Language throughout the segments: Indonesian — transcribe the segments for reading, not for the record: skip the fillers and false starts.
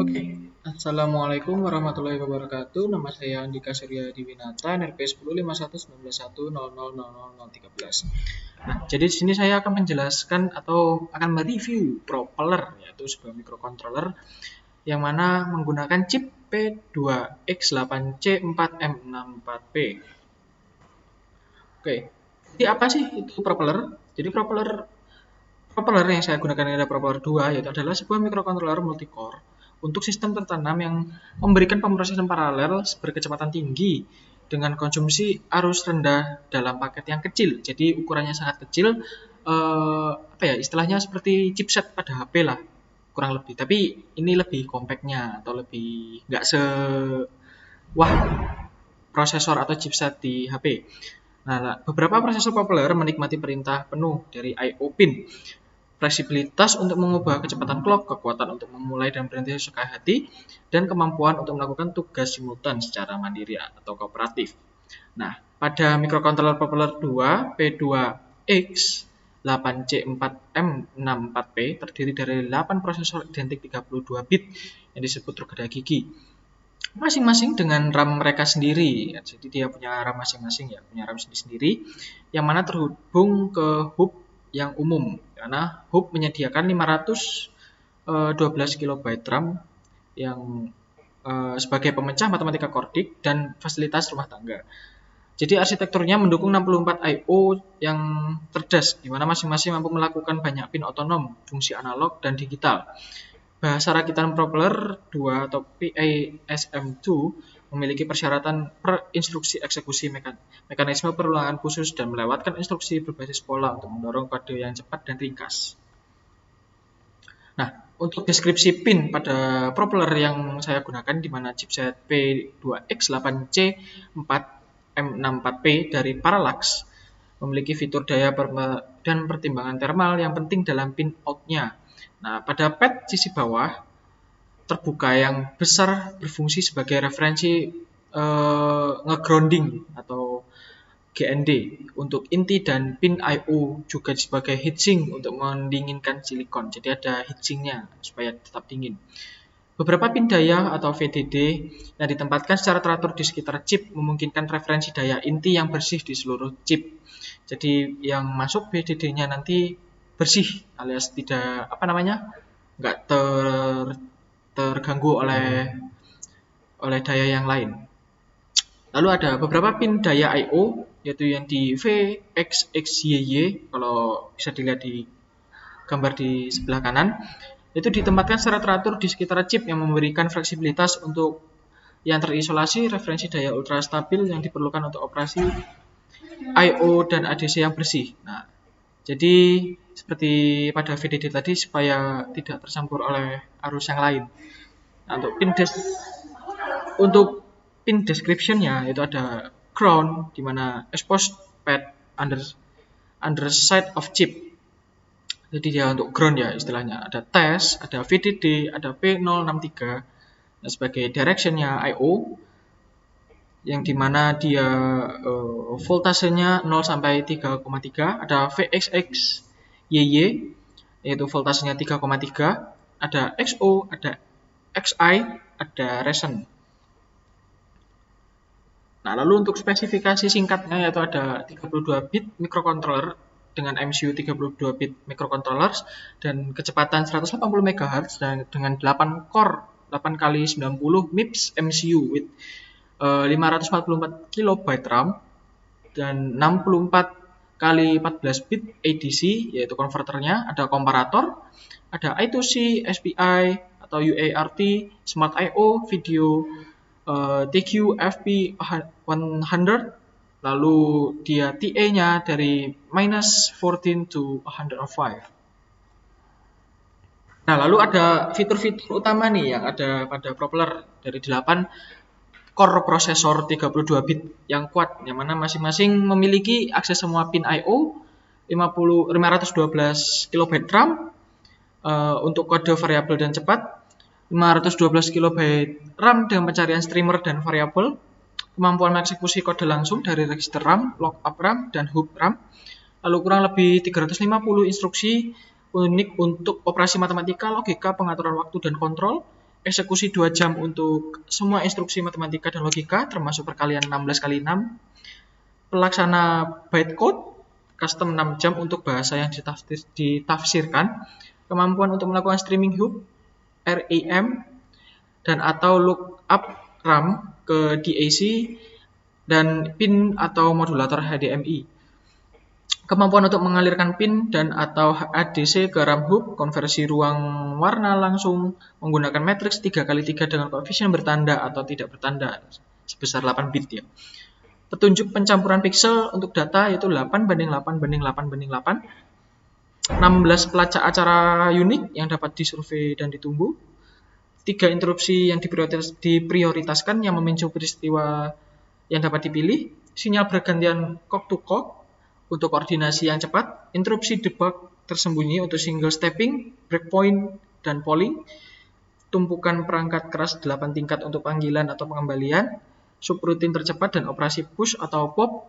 Oke, Assalamualaikum warahmatullahi wabarakatuh. Nama saya Andika Surya Diwinata, NRP 105191000013. Nah, jadi di sini saya akan menjelaskan atau akan mereview propeller, yaitu sebuah microcontroller yang mana menggunakan chip P2X8C4M64P. Oke, jadi apa sih itu propeller? Jadi propeller yang saya gunakan adalah propeller 2, yaitu adalah sebuah microcontroller multicore untuk sistem tertanam yang memberikan pemrosesan paralel berkecepatan tinggi dengan konsumsi arus rendah dalam paket yang kecil. Jadi ukurannya sangat kecil, istilahnya seperti chipset pada HP lah, kurang lebih. Tapi ini lebih compactnya atau lebih nggak wah prosesor atau chipset di HP. Nah, beberapa prosesor populer menikmati perintah penuh dari I/O pin, fleksibilitas untuk mengubah kecepatan clock, kekuatan untuk memulai dan berhenti sesuka hati, dan kemampuan untuk melakukan tugas simultan secara mandiri atau kooperatif. Nah, pada microcontroller populer 2 P2X 8C4M64P terdiri dari 8 prosesor identik 32 bit yang disebut rugada gigi, masing-masing dengan RAM mereka sendiri. Jadi dia punya RAM masing-masing, ya, punya RAM sendiri, yang mana terhubung ke hub yang umum, karena hub menyediakan 512 KB RAM yang sebagai pemecah matematika kordik dan fasilitas rumah tangga. Jadi arsitekturnya mendukung 64 I/O yang cerdas, di mana masing-masing mampu melakukan banyak pin otonom, fungsi analog dan digital. Bahasa rakitan propeller 2 atau PASM2 memiliki persyaratan per instruksi eksekusi mekanisme perulangan khusus dan melewatkan instruksi berbasis pola untuk mendorong kode yang cepat dan ringkas. Nah, untuk deskripsi pin pada propeller yang saya gunakan, di mana chipset P2X8C4M64P dari Parallax memiliki fitur daya dan pertimbangan thermal yang penting dalam pin out-nya. Nah, pada pad sisi bawah terbuka yang besar berfungsi sebagai referensi nge-grounding atau GND untuk inti, dan pin I/O juga sebagai heatsink untuk mendinginkan silikon. Jadi ada heatsinknya supaya tetap dingin. Beberapa pin daya atau VDD yang ditempatkan secara teratur di sekitar chip memungkinkan referensi daya inti yang bersih di seluruh chip. Jadi yang masuk VDD-nya nanti bersih, alias tidak nggak terganggu oleh daya yang lain. Lalu ada beberapa pin daya I/O, yaitu yang di VXXYY, kalau bisa dilihat di gambar di sebelah kanan, itu ditempatkan secara teratur di sekitar chip yang memberikan fleksibilitas untuk yang terisolasi, referensi daya ultra stabil yang diperlukan untuk operasi I/O dan ADC yang bersih. Nah, jadi seperti pada VDD tadi, supaya tidak tercampur oleh arus yang lain. Nah, untuk pin description-nya itu ada ground, di mana exposed pad underside of chip. Jadi dia untuk ground, ya, istilahnya. Ada test, ada VDD, ada P063. Nah, sebagai direction-nya I/O, yang dimana dia voltasenya 0 sampai 3,3. Ada VXXYY, yaitu voltasenya 3,3. Ada XO, ada XI, ada Reson. Nah, lalu untuk spesifikasi singkatnya, yaitu ada 32 bit microcontroller dengan MCU 32 bit microcontrollers dan kecepatan 180 MHz dan dengan 8 core 8x90 MIPS MCU with 544 KB RAM dan 64 kali 14 bit ADC, yaitu konverternya. Ada komparator, ada I2C, SPI atau UART, Smart I/O, video TQ-FP100, lalu dia TA-nya dari -14 to 105. Nah, lalu ada fitur-fitur utama nih yang ada pada propeller dari 8 core prosesor 32 bit yang kuat, yang mana masing-masing memiliki akses semua pin I/O, 512 KB RAM untuk kode variabel dan cepat, 512 KB RAM dengan pencarian streamer dan variabel, kemampuan mengeksekusi kode langsung dari register RAM, lookup RAM, dan hub RAM, lalu kurang lebih 350 instruksi unik untuk operasi matematika, logika, pengaturan waktu, dan kontrol, eksekusi 2 jam untuk semua instruksi matematika dan logika, termasuk perkalian 16 kali 6. Pelaksana bytecode, custom 6 jam untuk bahasa yang ditafsirkan. Kemampuan untuk melakukan streaming hoop, RAM, dan atau lookup RAM ke DAC, dan pin atau modulator HDMI. Kemampuan untuk mengalirkan pin dan atau ADC ke RAM hub, konversi ruang warna langsung menggunakan matriks 3x3 dengan koefisien bertanda atau tidak bertanda sebesar 8 bit ya. Petunjuk pencampuran piksel untuk data yaitu 8:8:8:8. 16 pelacak acara unik yang dapat disurvei dan ditunggu. 3 interupsi yang diprioritaskan yang memicu peristiwa yang dapat dipilih. Sinyal bergantian cock to cock untuk koordinasi yang cepat, interupsi debug tersembunyi untuk single stepping, breakpoint, dan polling, tumpukan perangkat keras 8 tingkat untuk panggilan atau pengembalian, subrutin tercepat dan operasi push atau pop,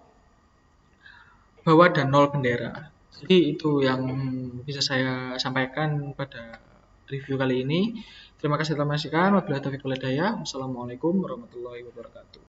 bawah dan 0 bendera. Jadi itu yang bisa saya sampaikan pada review kali ini. Terima kasih telah menyaksikan. Wabillahi taufiq wal hidayah. Wassalamualaikum warahmatullahi wabarakatuh.